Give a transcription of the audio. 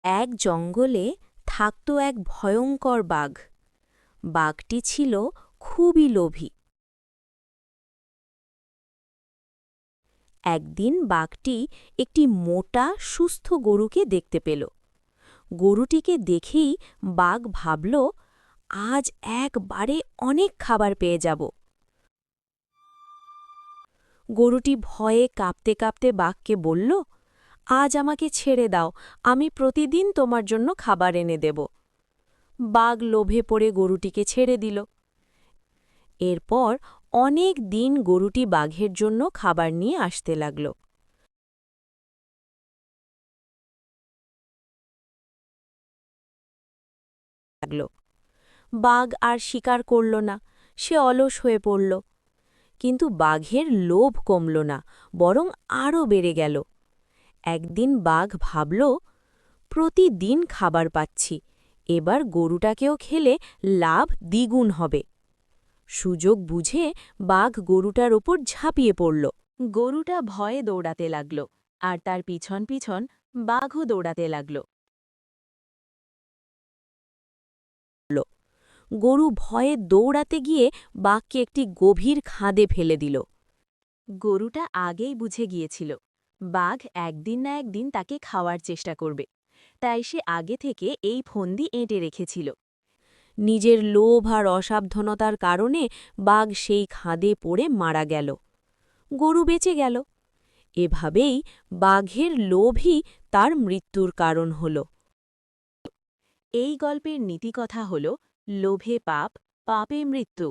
এক জঙ্গলে থাকত এক ভয়ঙ্কর বাঘ। বাঘটি ছিল খুবই লোভী। একদিন বাঘটি একটি মোটা সুস্থ গরুকে দেখতে পেল। গরুটিকে দেখেই বাঘ ভাবল, আজ একবারে অনেক খাবার পেয়ে যাব। গরুটি ভয়ে কাঁপতে কাঁপতে বাঘকে বলল, আজ আমাকে ছেড়ে দাও, আমি প্রতিদিন তোমার জন্য খাবার এনে দেব। বাঘ লোভে পড়ে গরুটিকে ছেড়ে দিল। এরপর অনেক দিন গরুটি বাঘের জন্য খাবার নিয়ে আসতে লাগল। বাঘ আর শিকার করল না, সে অলস হয়ে পড়ল। কিন্তু বাঘের লোভ কমল না, বরং আরও বেড়ে গেল। একদিন বাঘ ভাবল, প্রতিদিন খাবার পাচ্ছি, এবার গরুটাকেও খেলে লাভ দ্বিগুণ হবে। সুযোগ বুঝে বাঘ গরুটার ওপর ঝাঁপিয়ে পড়ল। গরুটা ভয়ে দৌড়াতে লাগল, আর তার পিছন পিছন বাঘও দৌড়াতে লাগল। গরু ভয়ে দৌড়াতে গিয়ে বাঘকে একটি গভীর খাদে ফেলে দিল। গরুটা আগেই বুঝে গিয়েছিল বাঘ একদিন না একদিন তাকে খাওয়ার চেষ্টা করবে, তাই সে আগে থেকে এই ফন্দি এঁটে রেখেছিল। নিজের লোভ আর অসাবধানতার কারণে বাঘ সেই খাদে পড়ে মারা গেল। গরু বেঁচে গেল। এভাবেই বাঘের লোভই তার মৃত্যুর কারণ হল। এই গল্পের নীতিকথা হল, লোভে পাপ, পাপে মৃত্যু।